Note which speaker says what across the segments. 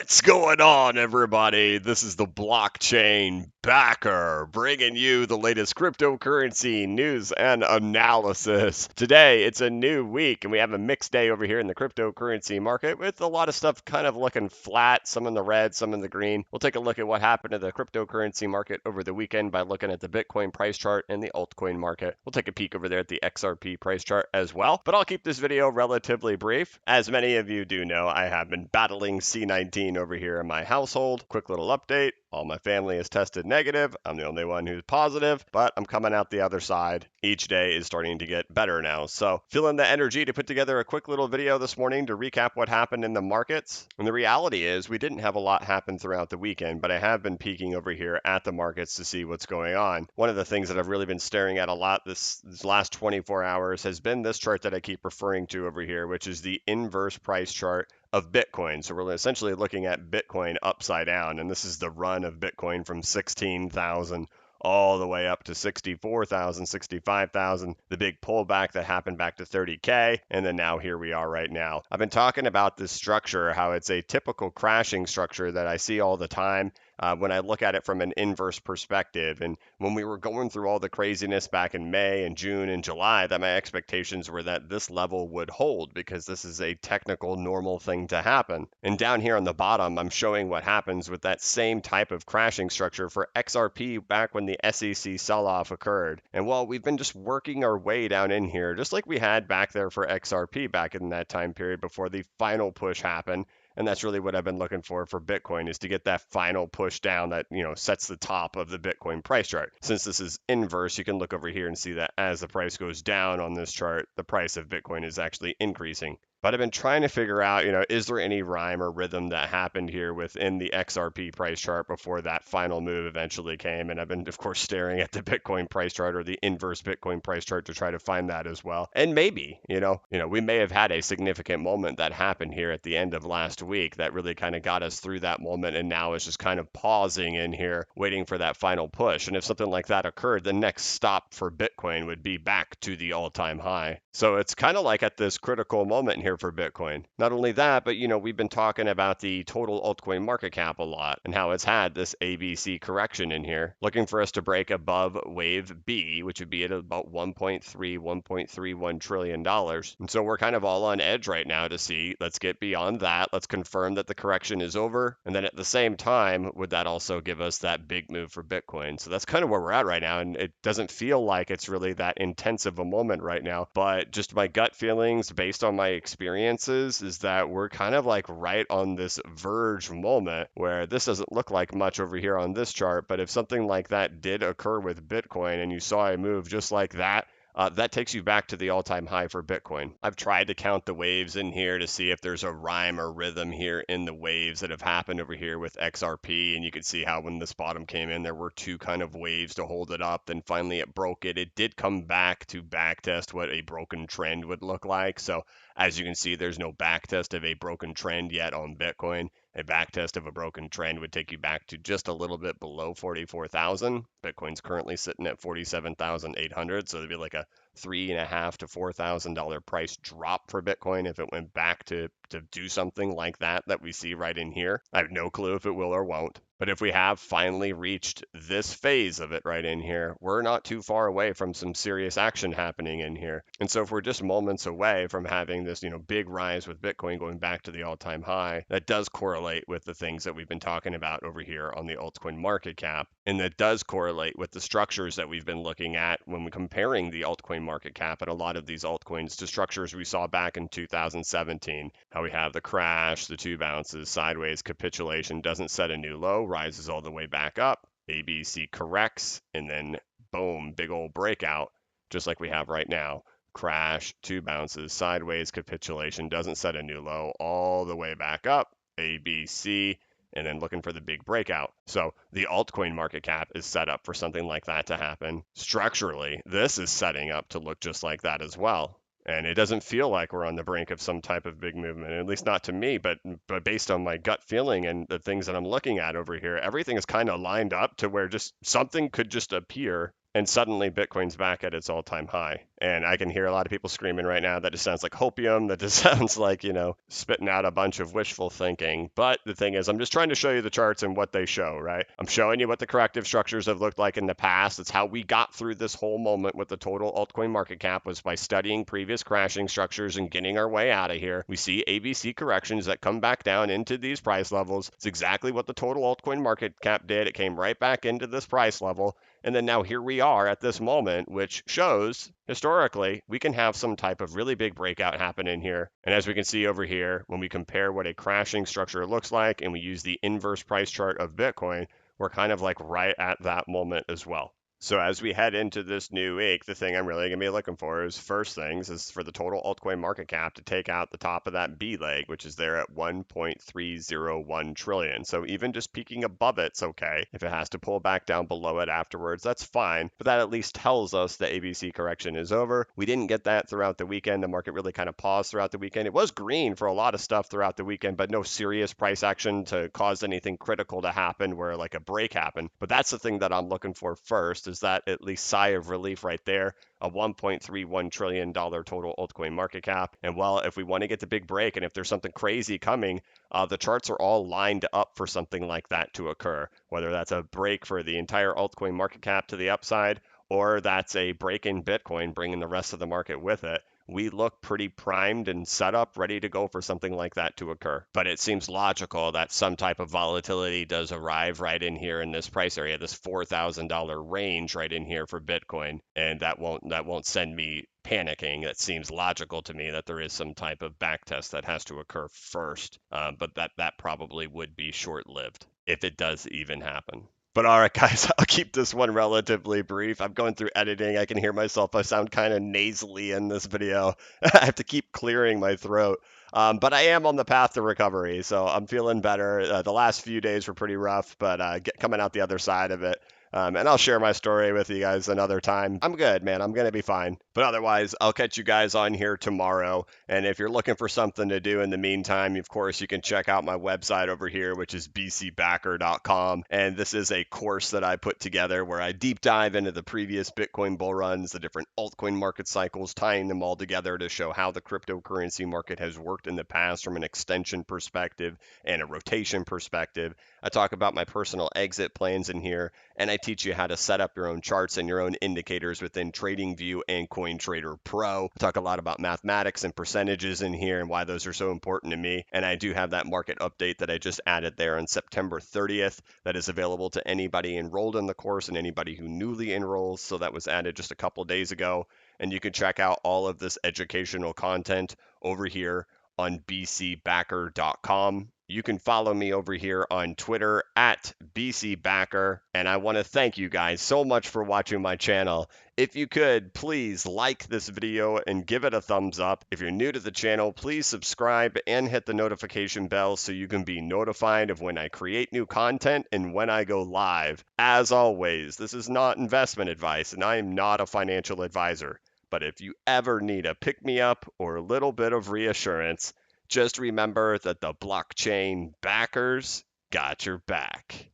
Speaker 1: What's going on, everybody? This is the blockchain backer bringing you the latest cryptocurrency news and analysis. Today, it's a new week, and we have a mixed day over here in the cryptocurrency market with a lot of stuff kind of looking flat, some in the red, some in the green. We'll take a look at what happened to the cryptocurrency market over the weekend by looking at the Bitcoin price chart and the altcoin market. We'll take a peek over there at the XRP price chart as well, but I'll keep this video relatively brief. As many of you do know, I have been battling C19 over here in my household. Quick little update. All my family is tested negative. I'm the only one who's positive, but I'm coming out the other side. Each day is starting to get better now. So feeling the energy to put together a quick little video this morning to recap what happened in the markets. And the reality is we didn't have a lot happen throughout the weekend, but I have been peeking over here at the markets to see what's going on. One of the things that I've really been staring at a lot this last 24 hours has been this chart that I keep referring to over here, which is the inverse price chart of Bitcoin. So we're essentially looking at Bitcoin upside down, and this is the run of Bitcoin from 16,000 all the way up to 64,000, 65,000, the big pullback that happened back to 30K, and then now here we are right now. I've been talking about this structure, how it's a typical crashing structure that I see all the time. When I look at it from an inverse perspective. And when we were going through all the craziness back in May and June and July, that my expectations were that this level would hold because this is a technical normal thing to happen. And down here on the bottom, I'm showing what happens with that same type of crashing structure for XRP back when the SEC sell-off occurred. And while we've been just working our way down in here, just like we had back there for XRP back in that time period before the final push happened, and that's really what I've been looking for Bitcoin, is to get that final push down that, sets the top of the Bitcoin price chart. Since this is inverse, you can look over here and see that as the price goes down on this chart, the price of Bitcoin is actually increasing. But I've been trying to figure out, is there any rhyme or rhythm that happened here within the XRP price chart before that final move eventually came? And I've been, of course, staring at the Bitcoin price chart or the inverse Bitcoin price chart to try to find that as well. And maybe, we may have had a significant moment that happened here at the end of last week that really kind of got us through that moment. And now it's just kind of pausing in here, waiting for that final push. And if something like that occurred, the next stop for Bitcoin would be back to the all-time high. So it's kind of like at this critical moment here for Bitcoin. Not only that, but we've been talking about the total altcoin market cap a lot and how it's had this ABC correction in here, looking for us to break above wave B, which would be at about $1.31 trillion. And so we're kind of all on edge right now to see, let's get beyond that. Let's confirm that the correction is over. And then at the same time, would that also give us that big move for Bitcoin? So that's kind of where we're at right now. And it doesn't feel like it's really that intensive a moment right now, but just my gut feelings based on my experiences is that we're kind of like right on this verge moment where this doesn't look like much over here on this chart. But if something like that did occur with Bitcoin and you saw a move just like that, that takes you back to the all-time high for Bitcoin. I've tried to count the waves in here to see if there's a rhyme or rhythm here in the waves that have happened over here with XRP. And you can see how when this bottom came in, there were two kind of waves to hold it up. Then finally it broke it. It did come back to backtest what a broken trend would look like. So as you can see, there's no backtest of a broken trend yet on Bitcoin. A backtest of a broken trend would take you back to just a little bit below 44,000. Bitcoin's currently sitting at 47,800, so it'd be like a $3,500 to $4,000 price drop for Bitcoin if it went back to do something like that we see right in here. I have no clue if it will or won't. But if we have finally reached this phase of it right in here, we're not too far away from some serious action happening in here. And so if we're just moments away from having this, big rise with Bitcoin going back to the all-time high, that does correlate with the things that we've been talking about over here on the altcoin market cap. And that does correlate with the structures that we've been looking at when we're comparing the altcoin market cap and a lot of these altcoins to structures we saw back in 2017. How we have the crash, the two bounces, sideways capitulation, doesn't set a new low, rises all the way back up, ABC corrects, and then boom, big old breakout, just like we have right now. Crash, two bounces, sideways capitulation, doesn't set a new low, all the way back up, ABC, and then looking for the big breakout. So the altcoin market cap is set up for something like that to happen. Structurally, this is setting up to look just like that as well. And it doesn't feel like we're on the brink of some type of big movement, at least not to me, but based on my gut feeling and the things that I'm looking at over here, everything is kind of lined up to where just something could just appear And suddenly Bitcoin's back at its all-time high. And I can hear a lot of people screaming right now that just sounds like hopium, that just sounds like, spitting out a bunch of wishful thinking. But the thing is, I'm just trying to show you the charts and what they show, right? I'm showing you what the corrective structures have looked like in the past. It's how we got through this whole moment with the total altcoin market cap was by studying previous crashing structures and getting our way out of here. We see ABC corrections that come back down into these price levels. It's exactly what the total altcoin market cap did. It came right back into this price level. And then now here we are at this moment, which shows historically we can have some type of really big breakout happen in here. And as we can see over here, when we compare what a crashing structure looks like and we use the inverse price chart of Bitcoin, we're kind of like right at that moment as well. So as we head into this new week, the thing I'm really going to be looking for is first things is for the total altcoin market cap to take out the top of that B leg, which is there at 1.301 trillion. So even just peaking above it's okay. If it has to pull back down below it afterwards, that's fine. But that at least tells us the ABC correction is over. We didn't get that throughout the weekend. The market really kind of paused throughout the weekend. It was green for a lot of stuff throughout the weekend, but no serious price action to cause anything critical to happen where like a break happened. But that's the thing that I'm looking for first is that at least sigh of relief right there, a $1.31 trillion total altcoin market cap. And well, if we want to get the big break and if there's something crazy coming, the charts are all lined up for something like that to occur, whether that's a break for the entire altcoin market cap to the upside or that's a break in Bitcoin bringing the rest of the market with it. We look pretty primed and set up, ready to go for something like that to occur. But it seems logical that some type of volatility does arrive right in here in this price area, this $4,000 range right in here for Bitcoin, and that won't send me panicking. It seems logical to me that there is some type of backtest that has to occur first, but that probably would be short-lived if it does even happen. But all right, guys, I'll keep this one relatively brief. I'm going through editing. I can hear myself. I sound kind of nasally in this video. I have to keep clearing my throat. But I am on the path to recovery, so I'm feeling better. The last few days were pretty rough, but coming out the other side of it. And I'll share my story with you guys another time. I'm good, man. I'm going to be fine. But otherwise, I'll catch you guys on here tomorrow. And if you're looking for something to do in the meantime, of course, you can check out my website over here, which is bcbacker.com. And this is a course that I put together where I deep dive into the previous Bitcoin bull runs, the different altcoin market cycles, tying them all together to show how the cryptocurrency market has worked in the past from an extension perspective and a rotation perspective. I talk about my personal exit plans in here, and I teach you how to set up your own charts and your own indicators within TradingView and CoinTrader Pro. I talk a lot about mathematics and percentages in here and why those are so important to me. And I do have that market update that I just added there on September 30th that is available to anybody enrolled in the course and anybody who newly enrolls. So that was added just a couple days ago. And you can check out all of this educational content over here on bcbacker.com. You can follow me over here on Twitter at bcbacker. And I want to thank you guys so much for watching my channel. If you could, please like this video and give it a thumbs up. If you're new to the channel, please subscribe and hit the notification bell so you can be notified of when I create new content and when I go live. As always, this is not investment advice and I am not a financial advisor. But if you ever need a pick-me-up or a little bit of reassurance, just remember that the blockchain backers got your back.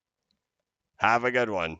Speaker 1: Have a good one.